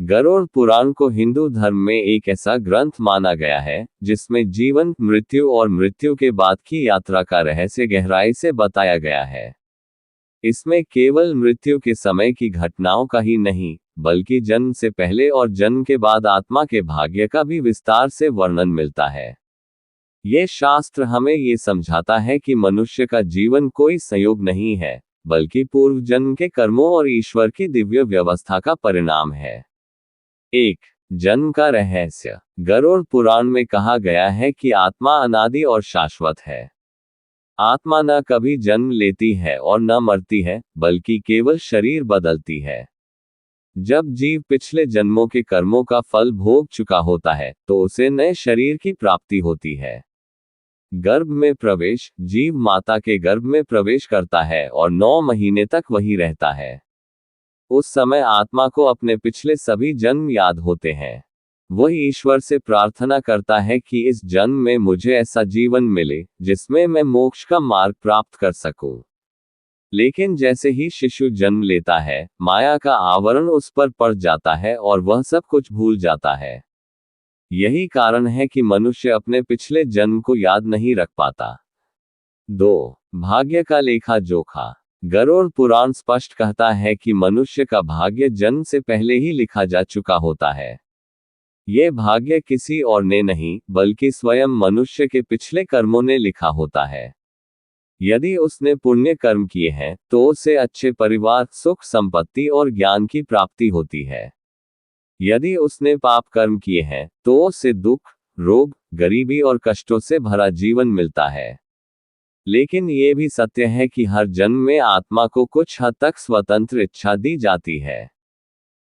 गरुड़ पुराण को हिंदू धर्म में एक ऐसा ग्रंथ माना गया है जिसमें जीवन, मृत्यु और मृत्यु के बाद की यात्रा का रहस्य गहराई से बताया गया है। इसमें केवल मृत्यु के समय की घटनाओं का ही नहीं, बल्कि जन्म से पहले और जन्म के बाद आत्मा के भाग्य का भी विस्तार से वर्णन मिलता है। ये शास्त्र हमें ये समझाता है कि मनुष्य का जीवन कोई संयोग नहीं है, बल्कि पूर्व जन्म के कर्मों और ईश्वर की दिव्य व्यवस्था का परिणाम है। एक, जन्म का रहस्य। गरुड़ पुराण में कहा गया है कि आत्मा अनादि और शाश्वत है। आत्मा न कभी जन्म लेती है और न मरती है, बल्कि केवल शरीर बदलती है। जब जीव पिछले जन्मों के कर्मों का फल भोग चुका होता है, तो उसे नए शरीर की प्राप्ति होती है। गर्भ में प्रवेश। जीव माता के गर्भ में प्रवेश करता है और 9 महीने तक वही रहता है। उस समय आत्मा को अपने पिछले सभी जन्म याद होते हैं। वह ईश्वर से प्रार्थना करता है कि इस जन्म में मुझे ऐसा जीवन मिले जिसमें मैं मोक्ष का मार्ग प्राप्त कर सकूं। लेकिन जैसे ही शिशु जन्म लेता है, माया का आवरण उस पर पड़ जाता है और वह सब कुछ भूल जाता है। यही कारण है कि मनुष्य अपने पिछले जन्म को याद नहीं रख पाता। 2, भाग्य का लेखा जोखा। गरुड़ पुराण स्पष्ट कहता है कि मनुष्य का भाग्य जन्म से पहले ही लिखा जा चुका होता है। ये भाग्य किसी और ने नहीं, बल्कि स्वयं मनुष्य के पिछले कर्मों ने लिखा होता है। यदि उसने पुण्य कर्म किए हैं, तो उसे अच्छे परिवार, सुख, संपत्ति और ज्ञान की प्राप्ति होती है। यदि उसने पाप कर्म किए हैं, तो उसे दुख, रोग, गरीबी और कष्टों से भरा जीवन मिलता है। लेकिन ये भी सत्य है कि हर जन्म में आत्मा को कुछ हद तक स्वतंत्र इच्छा दी जाती है।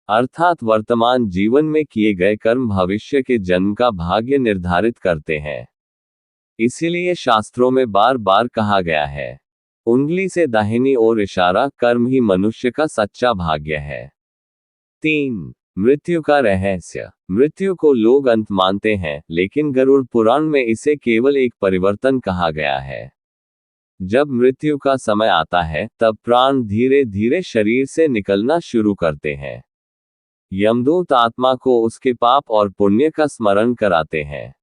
अर्थात वर्तमान जीवन में किए गए कर्म भविष्य के जन्म का भाग्य निर्धारित करते हैं। इसीलिए शास्त्रों में बार बार कहा गया है, उंगली से दाहिनी ओर इशारा, कर्म ही मनुष्य का सच्चा भाग्य है। 3, मृत्यु का रहस्य। मृत्यु को लोग अंत मानते हैं, लेकिन गरुड़ पुराण में इसे केवल एक परिवर्तन कहा गया है। जब मृत्यु का समय आता है, तब प्राण धीरे धीरे शरीर से निकलना शुरू करते हैं। यमदूत आत्मा को उसके पाप और पुण्य का स्मरण कराते हैं।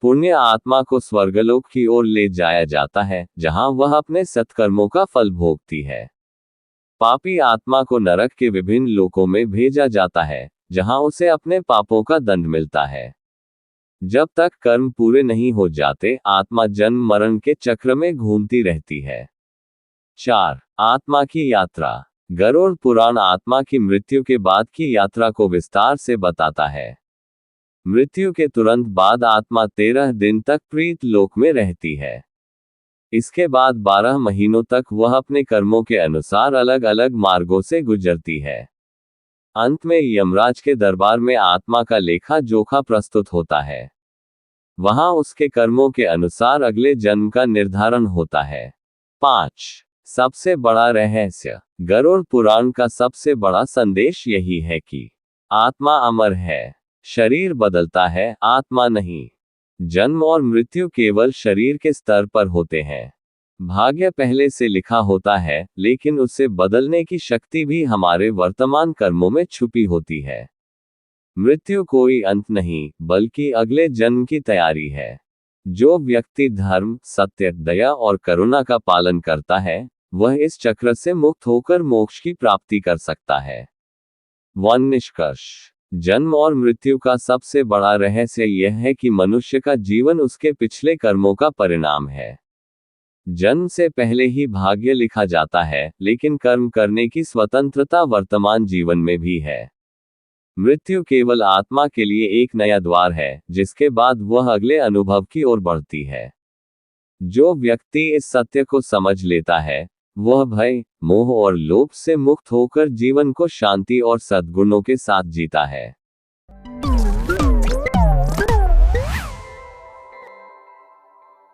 पुण्य आत्मा को स्वर्गलोक की ओर ले जाया जाता है, जहां वह अपने सत्कर्मों का फल भोगती है। पापी आत्मा को नरक के विभिन्न लोकों में भेजा जाता है, जहां उसे अपने पापों का दंड मिलता है। जब तक कर्म पूरे नहीं हो जाते, आत्मा जन्म मरण के चक्र में घूमती रहती है। 4, आत्मा की यात्रा। गरुड़ पुराण आत्मा की मृत्यु के बाद की यात्रा को विस्तार से बताता है। मृत्यु के तुरंत बाद आत्मा 13 दिन तक प्रीत लोक में रहती है। इसके बाद 12 महीनों तक वह अपने कर्मों के अनुसार अलग अलग मार्गों से गुजरती है। अंत में यमराज के दरबार में आत्मा का लेखा जोखा प्रस्तुत होता है। वहां उसके कर्मों के अनुसार अगले जन्म का निर्धारण होता है। 5, सबसे बड़ा रहस्य। गरुड़ पुराण का सबसे बड़ा संदेश यही है कि आत्मा अमर है। शरीर बदलता है, आत्मा नहीं। जन्म और मृत्यु केवल शरीर के स्तर पर होते हैं। भाग्य पहले से लिखा होता है, लेकिन उसे बदलने की शक्ति भी हमारे वर्तमान कर्मों में छुपी होती है। मृत्यु कोई अंत नहीं, बल्कि अगले जन्म की तैयारी है। जो व्यक्ति धर्म, सत्य, दया और करुणा का पालन करता है, वह इस चक्र से मुक्त होकर मोक्ष की प्राप्ति कर सकता है। 1, निष्कर्ष। जन्म और मृत्यु का सबसे बड़ा रहस्य यह है कि मनुष्य का जीवन उसके पिछले कर्मों का परिणाम है। जन्म से पहले ही भाग्य लिखा जाता है, लेकिन कर्म करने की स्वतंत्रता वर्तमान जीवन में भी है। मृत्यु केवल आत्मा के लिए एक नया द्वार है, जिसके बाद वह अगले अनुभव की ओर बढ़ती है। जो व्यक्ति इस सत्य को समझ लेता है, वह भय, मोह और लोभ से मुक्त होकर जीवन को शांति और सद्गुणों के साथ जीता है।